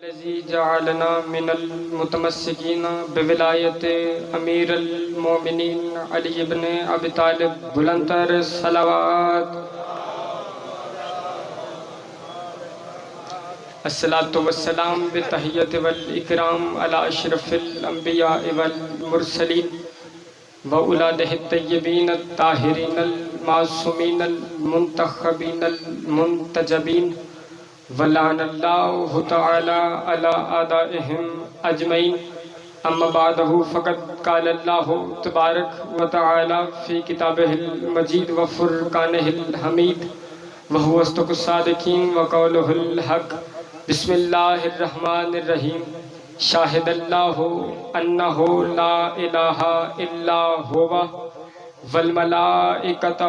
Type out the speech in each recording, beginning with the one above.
الذي جعلنا من المتمسكين بولایت امیر المومنین علی ابن ابی طالب بلندتر صلوات الصلاۃ والسلام بتحیت والاکرام علی اشرف الانبیاء والمرسلین وأولادہ الطیبین الطاہرین المعصومین المنتخبین المنتجبین ولعن اللہ تعالی علی اعدائہم اجمعین اما بعد فقد قال اللہ تبارک و تعالی فی کتابہ المجید و فرقانہ الحمید وہو اصدق الصادقین وقولہ الحق بسم اللہ الرحمن الرحیم شاہد اللہ انہ لا الہ الا ہوا والملائکتہ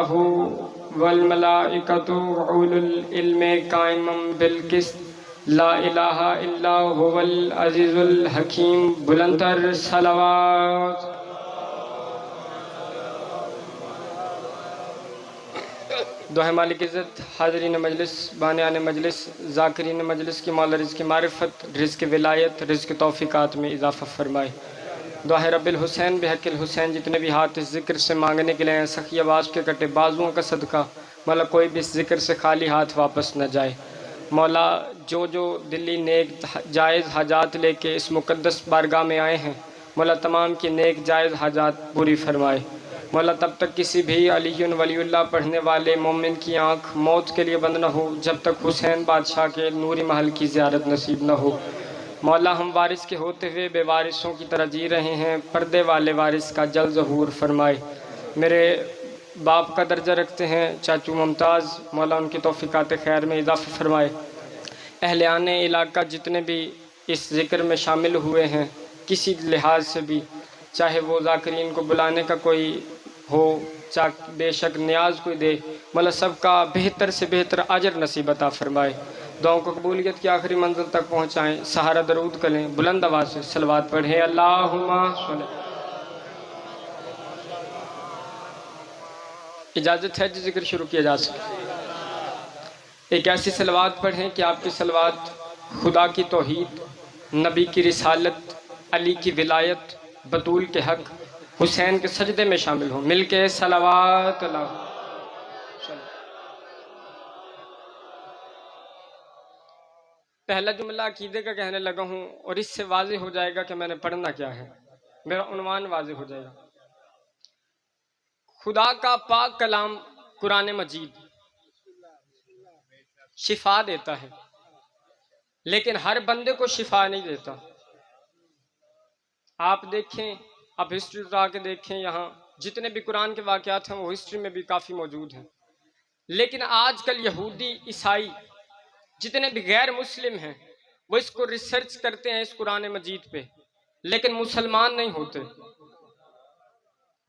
اولو العلم قائما بالقسط لا الہ الا هو العزیز الحکیم بلندتر صلوات دوہے مالک عزت حاضرین مجلس بانیان مجلس ذاکرین مجلس کی مولا رزق معرفت رزق ولایت رزق توفیقات میں اضافہ فرمائے دعا رب الحسین بحق الحسین جتنے بھی ہاتھ اس ذکر سے مانگنے کے لئے سخی آواز کے کٹے بازوؤں کا صدقہ مولا کوئی بھی اس ذکر سے خالی ہاتھ واپس نہ جائے مولا جو دلی نیک جائز حاجات لے کے اس مقدس بارگاہ میں آئے ہیں مولا تمام کی نیک جائز حاجات پوری فرمائے مولا تب تک کسی بھی علی ولی اللہ پڑھنے والے مومن کی آنکھ موت کے لیے بند نہ ہو جب تک حسین بادشاہ کے نوری محل کی زیارت نصیب نہ ہو مولا ہم وارث کے ہوتے ہوئے بے وارثوں کی طرح جی رہے ہیں پردے والے وارث کا جلد ظہور فرمائے میرے باپ کا درجہ رکھتے ہیں چاچو ممتاز مولا ان کی توفیقات خیر میں اضافہ فرمائے اہلیان علاقہ جتنے بھی اس ذکر میں شامل ہوئے ہیں کسی لحاظ سے بھی چاہے وہ ذاکرین کو بلانے کا کوئی ہو چاہے بے شک نیاز کوئی دے مولا سب کا بہتر سے بہتر اجر نصیب عطا فرمائے دعاؤں کو قبولیت کی آخری منزل تک پہنچائیں سہارا درود کریں بلند آواز سے صلوات پڑھیں اللہم صلی اجازت ہے جو ذکر شروع کیا جا سکے ایک ایسی صلوات پڑھیں کہ آپ کی صلوات خدا کی توحید نبی کی رسالت علی کی ولایت بطول کے حق حسین کے سجدے میں شامل ہوں مل کے صلوات اللہ پہلا جملہ عقیدے کا کہنے لگا ہوں اور اس سے واضح ہو جائے گا کہ میں نے پڑھنا کیا ہے میرا عنوان واضح ہو جائے گا خدا کا پاک کلام قرآن مجید شفا دیتا ہے لیکن ہر بندے کو شفا نہیں دیتا آپ دیکھیں آپ ہسٹری اٹھا کے دیکھیں یہاں جتنے بھی قرآن کے واقعات ہیں وہ ہسٹری میں بھی کافی موجود ہیں لیکن آج کل یہودی عیسائی جتنے بھی غیر مسلم ہیں وہ اس کو ریسرچ کرتے ہیں اس قرآن مجید پہ لیکن مسلمان نہیں ہوتے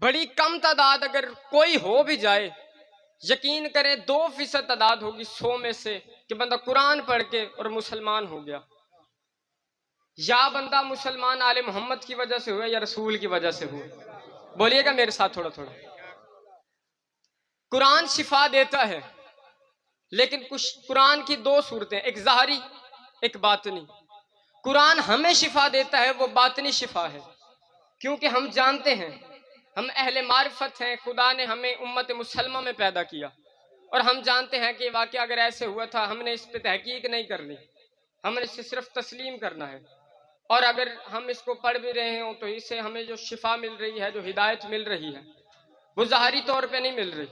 بڑی کم تعداد اگر کوئی ہو بھی جائے یقین کریں 2% تعداد ہوگی 100 میں سے کہ بندہ قرآن پڑھ کے اور مسلمان ہو گیا یا بندہ مسلمان آل محمد کی وجہ سے ہوئے یا رسول کی وجہ سے ہوئے بولیے گا میرے ساتھ تھوڑا تھوڑا قرآن شفا دیتا ہے لیکن کچھ قرآن کی 2 صورتیں ایک ظاہری ایک باطنی قرآن ہمیں شفا دیتا ہے وہ باطنی شفا ہے کیونکہ ہم جانتے ہیں ہم اہل معرفت ہیں خدا نے ہمیں امت مسلمہ میں پیدا کیا اور ہم جانتے ہیں کہ یہ واقعہ اگر ایسے ہوا تھا ہم نے اس پہ تحقیق نہیں کرنی ہم نے اسے صرف تسلیم کرنا ہے اور اگر ہم اس کو پڑھ بھی رہے ہوں تو اس سے ہمیں جو شفا مل رہی ہے جو ہدایت مل رہی ہے وہ ظاہری طور پہ نہیں مل رہی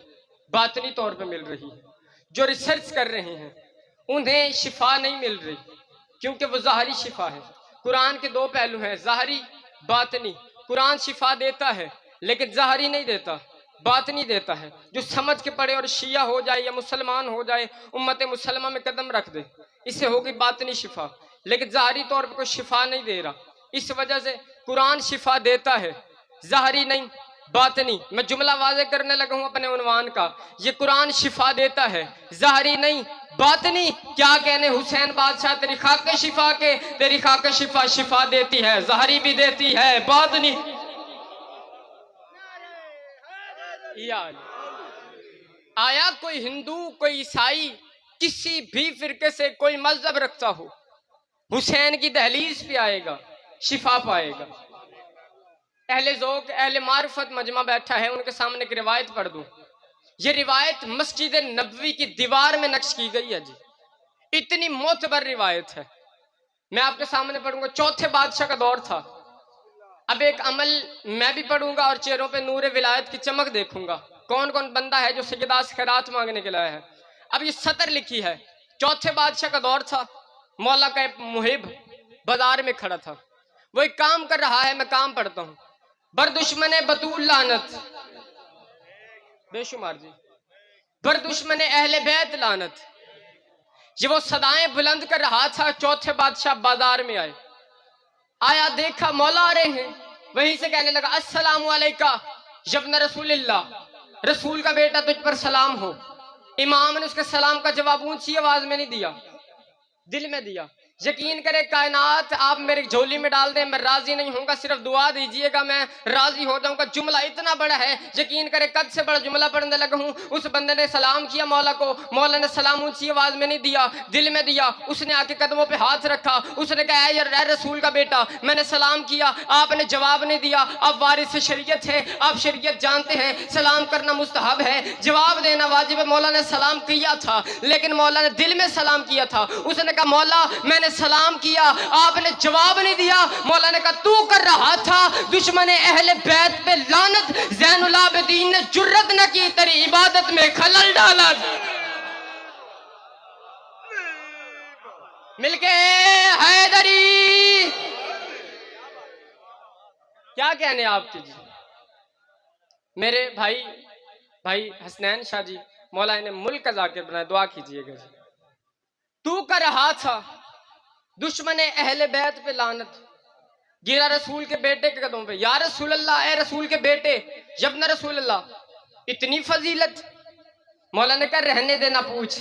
باطنی طور پہ مل رہی ہے جو ریسرچ کر رہے ہیں انہیں شفا نہیں مل رہی کیونکہ وہ ظاہری شفا ہے قرآن کے 2 پہلو ہیں ظاہری باطنی قرآن شفا دیتا ہے لیکن ظاہری نہیں دیتا باطنی دیتا ہے جو سمجھ کے پڑھے اور شیعہ ہو جائے یا مسلمان ہو جائے امت مسلمہ میں قدم رکھ دے اس سے ہوگی باطنی شفا لیکن ظاہری طور پر کوئی شفا نہیں دے رہا اس وجہ سے قرآن شفا دیتا ہے ظاہری نہیں باطنی میں جملہ واضح کرنے لگا ہوں اپنے عنوان کا یہ قرآن شفا دیتا ہے ظاہری نہیں باطنی کیا کہنے حسین بادشاہ تیری خاک شفا کے تیری خاک شفا شفا دیتی ہے ظاہری بھی دیتی ہے باطنی آیا کوئی ہندو کوئی عیسائی کسی بھی فرقے سے کوئی مذہب رکھتا ہو حسین کی دہلیز پہ آئے گا، شفا پائے گا۔ اہل ذوق اہل معرفت مجمع بیٹھا ہے، ان کے سامنے ایک روایت پڑھ دوں۔ یہ روایت مسجد نبوی کی دیوار میں نقش کی گئی ہے جی، اتنی معتبر روایت ہے۔ میں آپ کے سامنے پڑھوں گا۔ چوتھے بادشاہ کا دور تھا۔ اب ایک عمل میں بھی پڑھوں گا اور چہروں پہ نور ولایت کی چمک دیکھوں گا، کون کون بندہ ہے جو سجدہ سے خیرات مانگنے کے لائے ہے۔ اب یہ سطر لکھی ہے، چوتھے بادشاہ کا دور تھا۔ مولا کا ایک محب بازار میں کھڑا تھا، وہ ایک کام کر رہا ہے، میں کام پڑھتا ہوں۔ بر دشمن بطول لعنت، بے شمار جی، بر دشمن اہل بیت لعنت۔ یہ وہ صدائیں بلند کر رہا تھا، چوتھے بادشاہ بازار میں آئے، آیا دیکھا مولا آ رہے ہیں، وہیں سے کہنے لگا السلام علیکہ یبن رسول اللہ، رسول کا بیٹا تجھ پر سلام ہو۔ امام نے اس کے سلام کا جواب اونچی آواز میں نہیں دیا، دل میں دیا۔ یقین کرے کائنات آپ میرے جھولی میں ڈال دیں، میں راضی نہیں ہوں گا، صرف دعا دیجئے گا میں راضی ہو جاؤں گا۔ جملہ اتنا بڑا ہے، یقین کرے قد سے بڑا جملہ پڑھنے لگا ہوں۔ اس بندے نے سلام کیا مولا کو، مولا نے سلام اونچی آواز میں نہیں دیا، دل میں دیا۔ اس نے آ کے قدموں پہ ہاتھ رکھا، اس نے کہا اے رسول کا بیٹا، میں نے سلام کیا، آپ نے جواب نہیں دیا۔ اب وارث شریعت ہے، آپ شریعت جانتے ہیں، سلام کرنا مستحب ہے، جواب دینا واجب ہے۔ مولا نے سلام کیا تھا، لیکن مولا نے دل میں سلام کیا تھا۔ اس نے کہا مولا میں نے سلام کیا، آپ نے جواب نہیں دیا۔ مولا نے کہا تو کر رہا تھا دشمن اہل بیت پہ لعنت، زین العابدین نے جرت نہ کی تیری عبادت میں خلل ڈالا۔ مل کے حیدری، کیا کہنے آپ کی جی؟ میرے بھائی حسنین شاہ جی، مولا نے ملک کا ذاکر بنایا، دعا کیجئے گا جی۔ تو کر رہا تھا دشمن اہل بیت پہ لعنت، گرا رسول کے بیٹے کے قدموں پہ، یا رسول اللہ، اے رسول کے بیٹے، یبن رسول اللہ، اتنی فضیلت؟ مولا نے کہا رہنے دے، نہ پوچھ،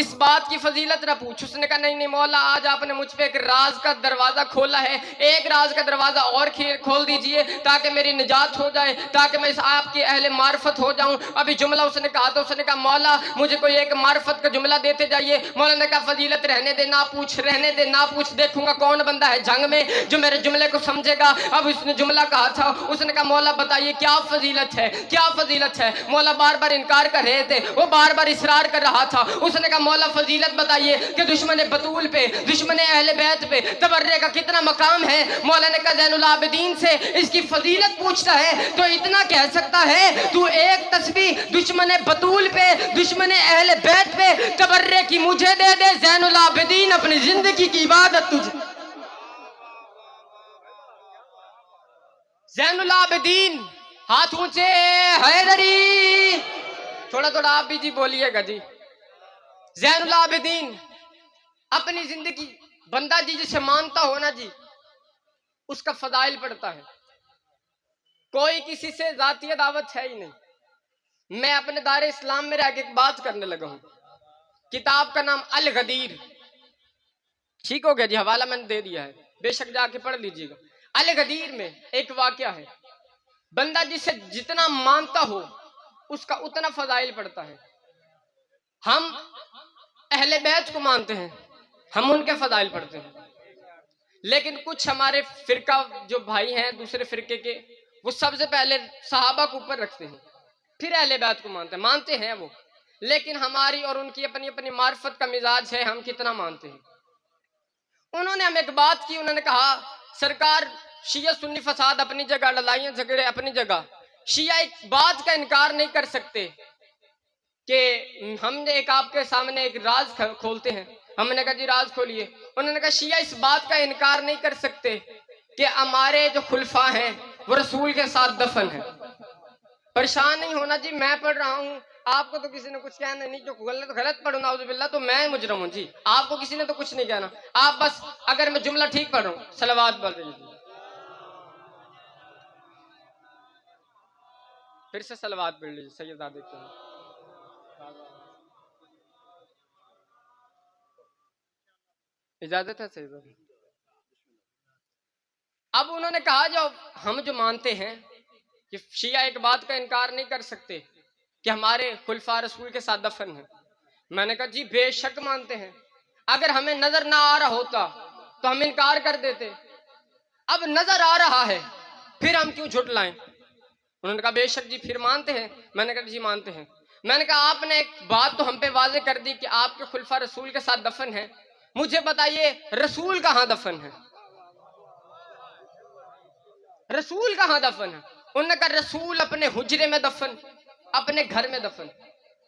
اس بات کی فضیلت نہ پوچھ۔ اس نے کہا نہیں مولا، آج آپ نے مجھ پہ ایک راز کا دروازہ کھولا ہے، ایک راز کا دروازہ اور کھول دیجئے تاکہ میری نجات ہو جائے، تاکہ میں اس آپ کی اہل معرفت ہو جاؤں۔ ابھی جملہ اس نے کہا تو اس نے کہا مولا مجھے کوئی ایک معرفت کا جملہ دیتے جائیے۔ مولا نے کہا فضیلت رہنے دے، نہ پوچھ، رہنے دے نہ پوچھ، دیکھوں گا کون بندہ ہے جنگ میں جو میرے جملے کو سمجھے گا۔ اب اس نے جملہ کہا تھا، اس نے کہا مولا بتائیے کیا فضیلت ہے، کیا فضیلت ہے؟ مولا بار بار انکار کر رہے تھے، وہ بار بار اصرار کر رہا تھا۔ اس نے کہا مولا فضیلت بتائیے کہ دشمن بطول پہ، دشمن اہل بیت پہ تبرے کا کتنا مقام ہے؟ مولا نے کہا زین العابدین سے اس کی فضیلت پوچھتا ہے تو اتنا کہہ سکتا ہے تو ایک تسبیح دشمن بطول پہ، دشمن اہل بیت پہ تبرے کی مجھے دے دے، زین العابدین اپنی زندگی کی عبادت تجھے۔ زین العابدین، ہاتھ اونچے، حیدری، تھوڑا آپ بھی جی بولیے گا جی۔ زین العابدین اپنی زندگی، بندہ جی جسے مانتا ہو نا جی، اس کا فضائل پڑھتا ہے۔ کوئی کسی سے ذاتی دعوت ہے ہی نہیں۔ میں اپنے دار اسلام میں رہ کے ایک بات کرنے لگا ہوں۔ کتاب کا نام الغدیر، ٹھیک ہو گیا جی، حوالہ میں نے دے دیا ہے، بے شک جا کے پڑھ لیجئے گا۔ الغدیر میں ایک واقعہ ہے، بندہ جسے جتنا مانتا ہو اس کا اتنا فضائل پڑھتا ہے۔ ہم اہل بیت کو مانتے ہیں، ہم ان کے فضائل پڑھتے ہیں، لیکن کچھ ہمارے فرقہ جو بھائی ہیں دوسرے فرقے کے، وہ سب سے پہلے صحابہ کو اوپر رکھتے ہیں، پھر اہل بیت کو مانتے ہیں وہ، لیکن ہماری اور ان کی اپنی اپنی معرفت کا مزاج ہے، ہم کتنا مانتے ہیں۔ انہوں نے ہمیں ایک بات کی، انہوں نے کہا سرکار شیعہ سنی فساد اپنی جگہ، لڑائیاں جھگڑے اپنی جگہ، شیعہ ایک بات کا انکار نہیں کر سکتے کہ ہم نے ایک آپ کے سامنے ایک راز کھولتے ہیں۔ ہم نے کہا جی راز کھولیے۔ انہوں نے کہا شیعہ اس بات کا انکار نہیں کر سکتے کہ ہمارے جو خلفاء ہیں وہ رسول کے ساتھ دفن ہیں۔ پریشان نہیں ہونا جی، میں پڑھ رہا ہوں، آپ کو تو کسی نے کچھ کہنا نہیں، جو غلط پڑھوں نعوذ باللہ تو میں مجرم ہوں جی، آپ کو کسی نے تو کچھ نہیں کہنا۔ آپ بس اگر میں جملہ ٹھیک پڑھ رہا ہوں صلوات پڑھ رہی، پھر سے صلوات پڑھ لیجیے سیدہ دیکھتے ہیں۔ اجازت ہے سیدہ؟ اب انہوں نے کہا جو ہم جو مانتے ہیں کہ شیعہ ایک بات کا انکار نہیں کر سکتے کہ ہمارے خلفاء رسول کے ساتھ دفن ہیں۔ میں نے کہا جی بے شک مانتے ہیں، اگر ہمیں نظر نہ آ رہا ہوتا تو ہم انکار کر دیتے، اب نظر آ رہا ہے پھر ہم کیوں جھٹلائیں؟ انہوں نے کہا بے شک جی پھر مانتے ہیں؟ میں نے کہا جی مانتے ہیں۔ میں نے کہا آپ نے ایک بات تو ہم پہ واضح کر دی کہ آپ کے خلفاء رسول کے ساتھ دفن ہیں، مجھے بتائیے رسول کہاں دفن ہے؟ رسول کہاں دفن ہے؟ انہوں نے کہا رسول اپنے حجرے میں دفن، اپنے گھر میں دفن۔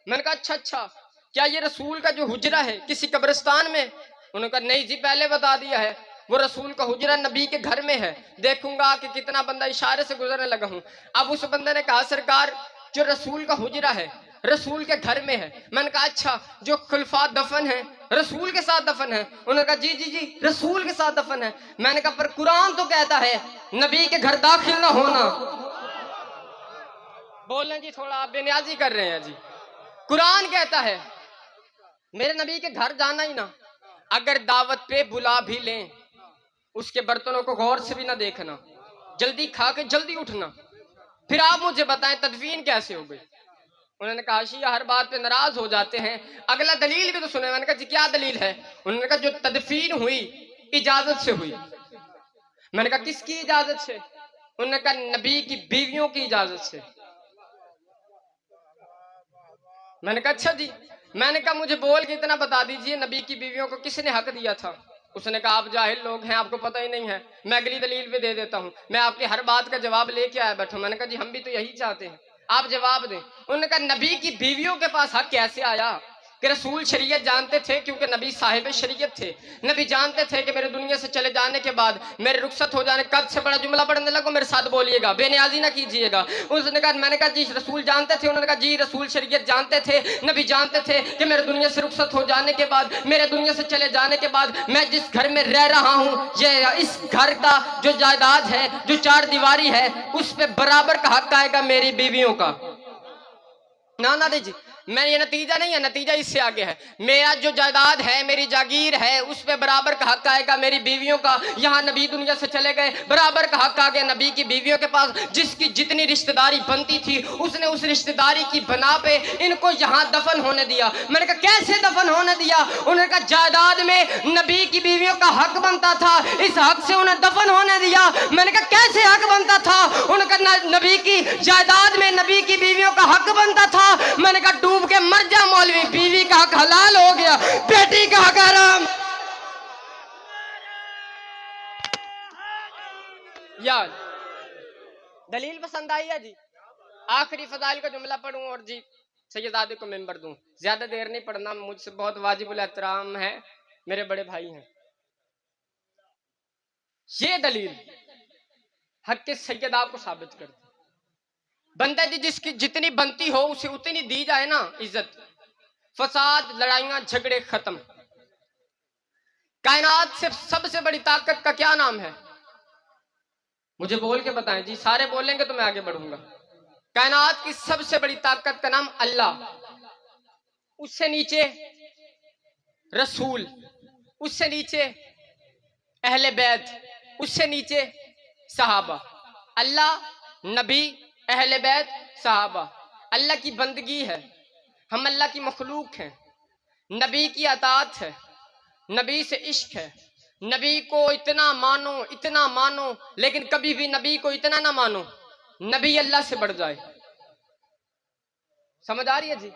میں نے کہا اچھا کیا یہ رسول کا جو حجرہ ہے کسی قبرستان میں؟ انہوں نے کہا نہیں جی پہلے بتا دیا ہے، وہ رسول کا حجرہ نبی کے گھر میں ہے، دیکھوں گا کہ کتنا بندہ اشارے سے گزرنے لگا ہوں۔ اب اس بندے نے کہا سرکار جو رسول کا حجرہ ہے رسول کے گھر میں ہے۔ میں نے کہا اچھا جو خلفاء دفن ہیں رسول کے ساتھ دفن ہے؟ انہوں نے کہا جی رسول کے ساتھ دفن ہے۔ میں نے کہا پر قرآن تو کہتا ہے نبی کے گھر داخل نہ ہونا۔ بولیں جی تھوڑا آپ بے نیازی کر رہے ہیں جی۔ قرآن کہتا ہے میرے نبی کے گھر جانا ہی نہ، اگر دعوت پہ بلا بھی لیں اس کے برتنوں کو غور سے بھی نہ دیکھنا، جلدی کھا کے جلدی اٹھنا۔ پھر آپ مجھے بتائیں تدفین کیسے ہو گئی؟ انہوں نے کہا شیعہ ہر بات پہ ناراض ہو جاتے ہیں، اگلا دلیل بھی تو سنیں۔ میں نے کہا جی کیا دلیل ہے؟ انہوں نے کہا جو تدفین ہوئی اجازت سے ہوئی۔ میں نے کہا کس کی اجازت سے؟ انہوں نے کہا نبی کی بیویوں کی اجازت سے۔ میں نے کہا اچھا جی۔ میں نے کہا مجھے بول کے اتنا بتا دیجئے نبی کی بیویوں کو کس نے حق دیا تھا؟ اس نے کہا آپ جاہل لوگ ہیں، آپ کو پتہ ہی نہیں ہے، میں اگلی دلیل بھی دے دیتا ہوں، میں آپ کی ہر بات کا جواب لے کے آیا بیٹھا ہوں۔ میں نے کہا جی ہم بھی تو یہی چاہتے ہیں، آپ جواب دیں۔ انہوں نے کہا نبی کی بیویوں کے پاس حق کیسے آیا؟ کہ رسول شریعت جانتے تھے کیونکہ نبی صاحب شریعت تھے، نبی جانتے تھے کہ میرے دنیا سے چلے جانے کے بعد میرے رخصت ہو جانے، قد سے بڑا جملہ پڑھنے لگو میرے ساتھ بولیے گا، بے نیازی نہ کیجیے گا۔ اس نے کہا میں نے کہا جی رسول جانتے تھے؟ انہوں نے کہا جی رسول شریعت جانتے تھے، نبی جانتے تھے کہ میرے دنیا سے رخصت ہو جانے کے بعد، میرے دنیا سے چلے جانے کے بعد میں جس گھر میں رہ رہا ہوں یہ اس گھر کا جو جائیداد ہے جو چار دیواری ہے اس پہ برابر کا حق آئے گا میری بیویوں کا۔ نہ دیجیے، میں یہ نتیجہ نہیں ہے، نتیجہ اس سے آگے ہے۔ میرا جو جائیداد ہے میری جاگیر ہے اس پہ برابر کا حق آئے گا میری بیویوں کا۔ یہاں نبی دنیا سے چلے گئے، برابر کا حق آ گیا نبی کی بیویوں کے پاس، جس کی جتنی رشتہ داری بنتی تھی اس نے اس رشتہ داری کی بنا پہ ان کو یہاں دفن ہونے دیا۔ میں نے کہا کیسے دفن ہونے دیا؟ انہوں نے کہا جائیداد میں نبی کی بیویوں کا حق بنتا تھا، اس حق سے انہیں دفن ہونے دیا۔ میں نے کہا کیسے حق بنتا تھا؟ انہوں نے کہا نبی کی جائیداد میں نبی کی بیویوں کا حق بنتا تھا۔ میں نے کہا ڈوب کے مر جا مولوی، بیوی کا حق حلال ہو گیا، بیٹی کا حق حرام۔ یار دلیل پسند آئی ہے جی؟ آخری فضائل کا جملہ پڑھوں اور جی سیدزادے کو ممبر دوں، زیادہ دیر نہیں پڑھنا، مجھ سے بہت واجب الاحترام ہے، میرے بڑے بھائی ہیں۔ یہ دلیل حق کے سیدہ کو ثابت کر دی۔ بندہ جی جس کی جتنی بنتی ہو اسے اتنی دی جائے نا عزت، فساد لڑائیاں جھگڑے ختم۔ کائنات سے سب سے بڑی طاقت کا کیا نام ہے؟ مجھے بول کے بتائیں جی، سارے بولیں گے تو میں آگے بڑھوں گا۔ کائنات کی سب سے بڑی طاقت کا نام اللہ، اس سے نیچے رسول، اس سے نیچے اہل بیت، اس سے نیچے صحابہ۔ اللہ، نبی، اہل بیت، صحابہ، اللہ کی بندگی ہے، ہم اللہ کی مخلوق ہیں، نبی کی اطاعت ہے، نبی سے عشق ہے، نبی کو اتنا مانو لیکن کبھی بھی نبی کو اتنا نہ مانو نبی اللہ سے بڑھ جائے۔ سمجھ آ رہی ہے جی؟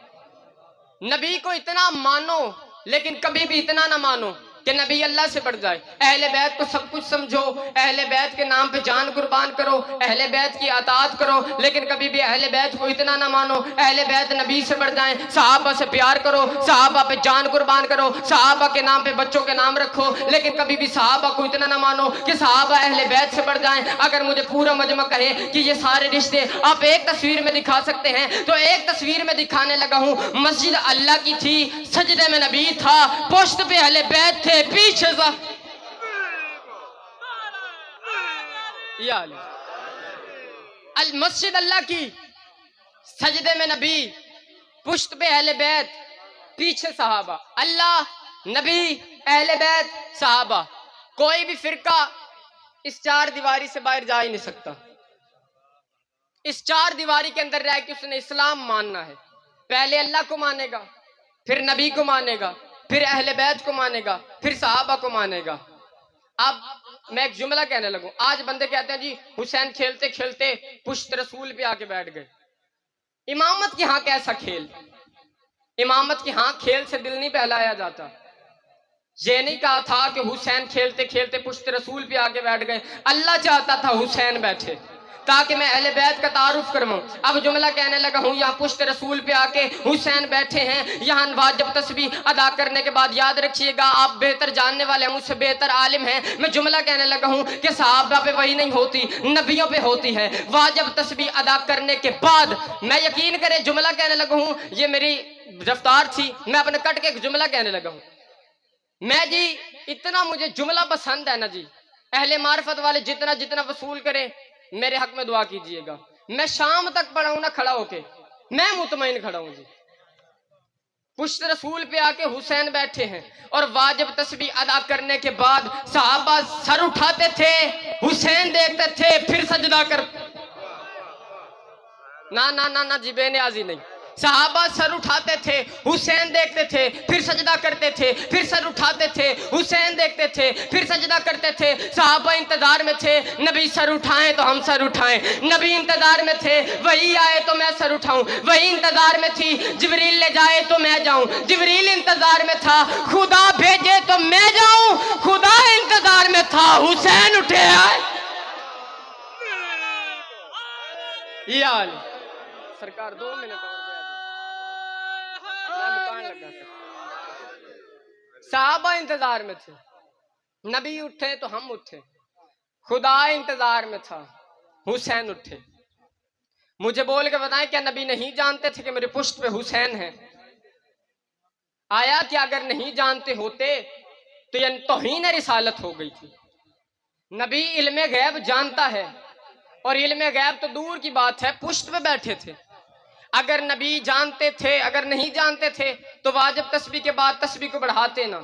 نبی کو اتنا مانو لیکن کبھی بھی اتنا نہ مانو کہ نبی اللہ سے بڑھ جائے۔ اہل بیت کو سب کچھ سمجھو، اہل بیت کے نام پہ جان قربان کرو، اہل بیت کی اطاعت کرو، لیکن کبھی بھی اہل بیت کو اتنا نہ مانو اہل بیت نبی سے بڑھ جائیں۔ صحابہ سے پیار کرو، صحابہ پہ جان قربان کرو، صحابہ کے نام پہ بچوں کے نام رکھو، لیکن کبھی بھی صحابہ کو اتنا نہ مانو کہ صحابہ اہل بیت سے بڑھ جائیں۔ اگر مجھے پورا مجمع کہے کہ یہ سارے رشتے آپ ایک تصویر میں دکھا سکتے ہیں تو ایک تصویر میں دکھانے لگا ہوں۔ مسجد اللہ کی تھی، سجدے میں نبی تھا، پشت پہ اہل بیت تھے، پیچھے مسجد اللہ کی، سجدے میں نبی، پشت پہ اہل بیت، پیچھے صحابہ۔ اللہ، نبی، اہل بیت، صحابہ۔ کوئی بھی فرقہ اس چار دیواری سے باہر جا ہی نہیں سکتا۔ اس چار دیواری کے اندر رہ کے اس نے اسلام ماننا ہے۔ پہلے اللہ کو مانے گا، پھر نبی کو مانے گا، پھر اہل بیت کو مانے گا، پھر صحابہ کو مانے گا۔ اب میں ایک جملہ کہنے لگوں، آج بندے کہتے ہیں جی حسین کھیلتے کھیلتے پشت رسول پہ آ کے بیٹھ گئے۔ امامت کی ہاں کیسا کھیل؟ امامت کی ہاں کھیل سے دل نہیں بہلایا جاتا۔ یہ نہیں کہا تھا کہ حسین کھیلتے کھیلتے پشت رسول پہ آگے بیٹھ گئے، اللہ چاہتا تھا حسین بیٹھے تاکہ میں اہل بیت کا تعارف کرواؤں۔ اب جملہ کہنے لگا ہوں، یہاں پشت رسول پہ آ کے حسین بیٹھے ہیں، یہاں واجب تسبیح ادا کرنے کے بعد یاد رکھیے گا آپ بہتر جاننے والے ہیں، مجھ سے بہتر عالم ہیں، میں جملہ کہنے لگا ہوں کہ صحابہ پہ وہی نہیں ہوتی، نبیوں پہ ہوتی ہے۔ واجب تسبیح ادا کرنے کے بعد میں یقین کرے جملہ کہنے لگا ہوں، یہ میری رفتار تھی، میں اپنے کٹ کے ایک جملہ کہنے لگا ہوں۔ میں جی اتنا مجھے جملہ پسند ہے نا جی، اہل معرفت والے جتنا جتنا وصول کرے میرے حق میں دعا کیجئے گا۔ میں شام تک پڑھا ہوں نا کھڑا ہو کے، میں مطمئن کھڑا ہوں جی۔ پشت رسول پہ آ کے حسین بیٹھے ہیں اور واجب تسبیح ادا کرنے کے بعد صحابہ سر اٹھاتے تھے، حسین دیکھتے تھے، پھر سجدہ کرتے۔ نہ جی بے نیازی نہیں، صحابہ سر اٹھاتے تھے، حسین دیکھتے تھے، پھر سجدہ کرتے تھے، پھر سر اٹھاتے تھے، حسین دیکھتے تھے، پھر سجدہ کرتے تھے۔ صحابہ انتظار میں تھے، نبی سر اٹھائیں تو ہم سر اٹھائیں، نبی انتظار میں تھے، وہی آئے تو میں سر اٹھاؤں، وہی انتظار میں تھی، جبریل لے جائے تو میں جاؤں، جبریل انتظار میں تھا، خدا بھیجے تو میں جاؤں، خدا انتظار میں تھا، حسین اٹھے آئے۔ یہ حال سرکار 2 منٹ اور لگا تھا۔ صحابہ انتظار میں تھے، نبی اٹھے تو ہم اٹھے، خدا انتظار میں تھا، حسین اٹھے۔ مجھے بول کے بتائیں کیا نبی نہیں جانتے تھے کہ میرے پشت پہ حسین ہے؟ آیا کہ اگر نہیں جانتے ہوتے تو یہ توہین رسالت ہو گئی تھی۔ نبی علم غیب جانتا ہے، اور علم غیب تو دور کی بات ہے، پشت پہ بیٹھے تھے۔ اگر نبی جانتے تھے، اگر نہیں جانتے تھے تو واجب تسبیح کے بعد تسبیح کو بڑھاتے نہ۔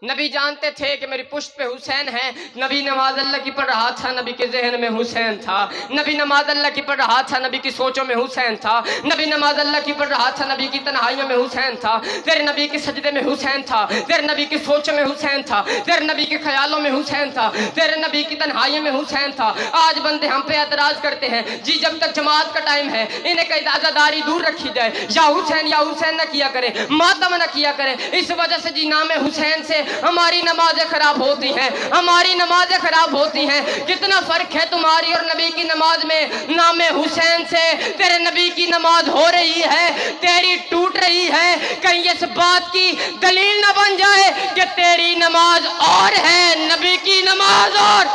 نبی جانتے تھے کہ میری پشت پہ حسین ہے، نبی نماز اللہ کی پڑھ رہا تھا، نبی کے ذہن میں حسین تھا، نبی نماز اللہ کی پڑھ رہا تھا، نبی کی سوچوں میں حسین تھا، نبی نماز اللہ کی پڑھ رہا تھا، نبی کی تنہائیوں میں حسین تھا، تیرے نبی کے سجدے میں حسین تھا، تیرے نبی کی سوچوں میں حسین تھا، تیرے نبی کے خیالوں میں حسین تھا، تیرے نبی کی تنہائیوں میں حسین تھا۔ آج بندے ہم پہ اعتراض کرتے ہیں جی جب تک جماعت کا ٹائم ہے انہیں کہیں عزاداری دور رکھی جائے، یا حسین نہ کیا کرے، ماتم نہ کیا کرے۔ اس وجہ سے جی نام حسین سے ہماری نمازیں خراب ہوتی ہیں، ہماری نمازیں خراب ہوتی ہیں۔ کتنا فرق ہے تمہاری اور نبی کی نماز میں، نام حسین سے تیرے نبی کی نماز ہو رہی ہے، تیری ٹوٹ رہی ہے۔ کہیں اس بات کی دلیل نہ بن جائے کہ تیری نماز اور ہے، نبی کی نماز اور۔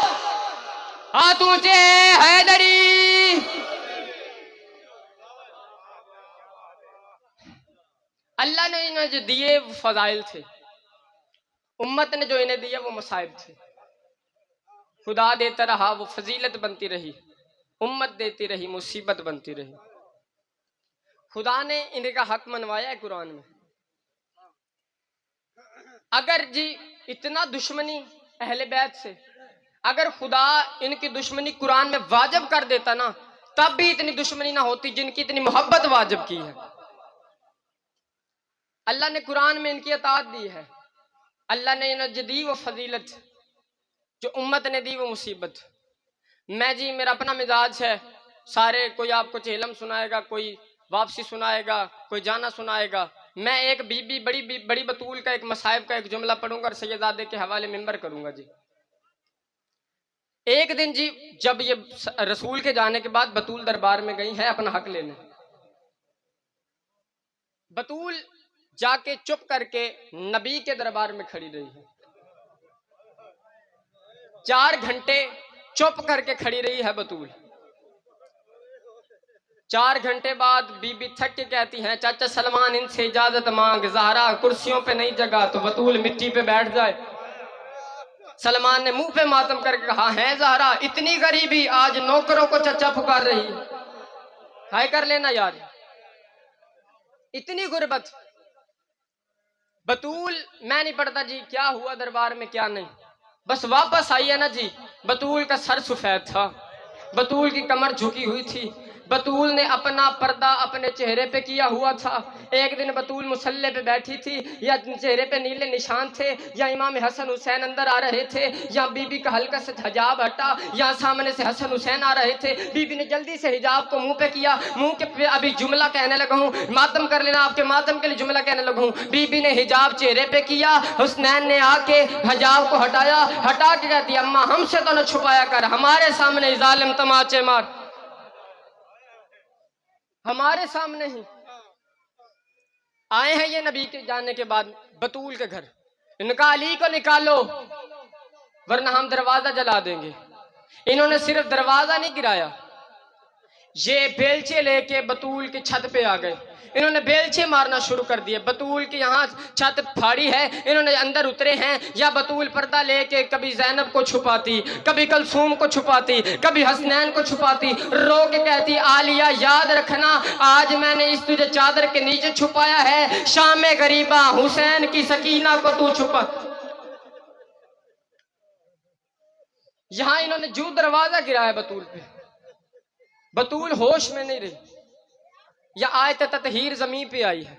ہاتھ اونچے حیدری۔ اللہ نے انہیں جو دیے وہ فضائل تھے، امت نے جو انہیں دیا وہ مصائب تھے۔ خدا دیتا رہا وہ فضیلت بنتی رہی، امت دیتی رہی مصیبت بنتی رہی۔ خدا نے انہیں کا حق منوایا ہے قرآن میں۔ اگر جی اتنا دشمنی اہل بیت سے، اگر خدا ان کی دشمنی قرآن میں واجب کر دیتا نا تب بھی اتنی دشمنی نہ ہوتی جن کی اتنی محبت واجب کی ہے۔ اللہ نے قرآن میں ان کی اطاعت دی ہے، اللہ نے انہیں جو دی وہ فضیلت، جو امت نے دی وہ مصیبت۔ میں جی میرا اپنا مزاج ہے، سارے کوئی آپ کو چہلم سنائے گا، کوئی واپسی سنائے گا، کوئی جانا سنائے گا۔ میں ایک بڑی بطول کا ایک مصائب کا ایک جملہ پڑھوں گا اور سیدزادے کے حوالے منبر کروں گا جی۔ ایک دن جی جب یہ رسول کے جانے کے بعد بطول دربار میں گئی ہے اپنا حق لینے، بطول جا کے چپ کر کے نبی کے دربار میں کھڑی رہی ہے، 4 گھنٹے چپ کر کے کھڑی رہی ہے بطول۔ 4 گھنٹے بعد بی بی تھک کے کہتی ہیں چاچا سلمان ان سے اجازت مانگ، زہرا کرسیوں پہ نہیں جگہ تو بطول مٹی پہ بیٹھ جائے۔ سلمان نے منہ پہ ماتم کر کے کہا ہے زہرا اتنی غریبی، آج نوکروں کو چچا پکار رہی ہے، ہائے کر لینا یار، اتنی غربت۔ بطول میں نہیں پڑھتا جی کیا ہوا دربار میں کیا نہیں، بس واپس آئی ہے نا جی، بطول کا سر سفید تھا، بطول کی کمر جھکی ہوئی تھی، بطول نے اپنا پردہ اپنے چہرے پہ کیا ہوا تھا. ایک دن بطول مصلی پہ بیٹھی تھی, یا چہرے پہ نیلے نشان تھے, یا امام حسن حسین اندر آ رہے تھے, یا بی بی کا ہلکا سے حجاب ہٹا, یا سامنے سے حسن حسین آ رہے تھے. بی بی نے جلدی سے حجاب کو منہ پہ کیا, منہ کے پہ ابھی جملہ کہنے لگا ہوں, ماتم کر لینا, آپ کے ماتم کے لیے جملہ کہنے لگا ہوں. بی بی نے حجاب چہرے پہ کیا, حسنین نے آ کے حجاب کو ہٹایا, ہٹا کے کہتی اماں ہم سے تو نہ چھپایا کر, ہمارے سامنے ظالم تماچے مار, ہمارے سامنے ہی. آئے ہیں یہ نبی کے جانے کے بعد بطول کے گھر, ان کا علی کو نکالو ورنہ ہم دروازہ جلا دیں گے. انہوں نے صرف دروازہ نہیں گرایا, یہ بیلچے لے کے بطول کی چھت پہ آ گئے. انہوں نے بیلچے مارنا شروع کر دیے. بطول کی یہاں چھت پھاڑی ہے, انہوں نے اندر اترے ہیں. یا بطول پردہ لے کے کبھی زینب کو چھپاتی, کبھی کلثوم کو چھپاتی, کبھی حسنین کو چھپاتی, رو کے کہتی عالیہ یاد رکھنا آج میں نے اس تجھے چادر کے نیچے چھپایا ہے, شام غریبہ حسین کی سکینہ کو تو چھپا. یہاں انہوں نے جو دروازہ گرایا بطول پہ, بطول ہوش میں نہیں رہی. یا آیت تطہیر زمین پہ آئی ہے.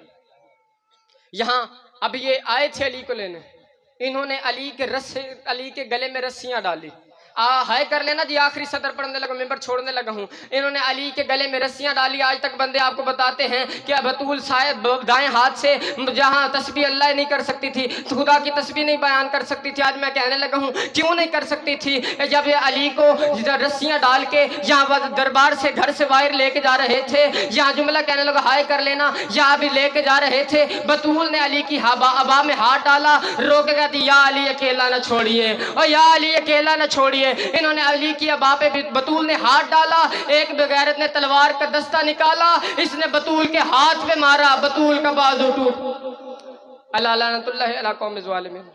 یہاں اب یہ آئے تھے علی کو لینے, انہوں نے علی کے گلے میں رسیاں ڈالی. ہائے کر لینا جی, آخری صدر پڑھنے لگا, ممبر چھوڑنے لگا ہوں. انہوں نے علی کے گلے میں رسیاں ڈالی. آج تک بندے آپ کو بتاتے ہیں کہ بطول صاحب دائیں ہاتھ سے جہاں تسبیح اللہ نہیں کر سکتی تھی, خدا کی تسبیح نہیں بیان کر سکتی تھی. آج میں کہنے لگا ہوں کیوں نہیں کر سکتی تھی, جب یہ علی کو رسیاں ڈال کے یہاں دربار سے گھر سے باہر لے کے جا رہے تھے, یہاں جملہ کہنے لگا ہائے کر لینا, یہاں بھی لے کے جا رہے تھے. بطول نے علی کی ابا میں ہاتھ ڈالا, رو کے کہتی یا علی اکیلا نہ چھوڑیے, اور یا علی اکیلا نہ چھوڑیے. انہوں نے علی کی ابا پہ بطول نے ہاتھ ڈالا, ایک بغیرت نے تلوار کا دستہ نکالا, اس نے بطول کے ہاتھ پہ مارا, بطول کا بازو ٹوٹ. اللہ لعنت اللہ علی قوم الظالمین.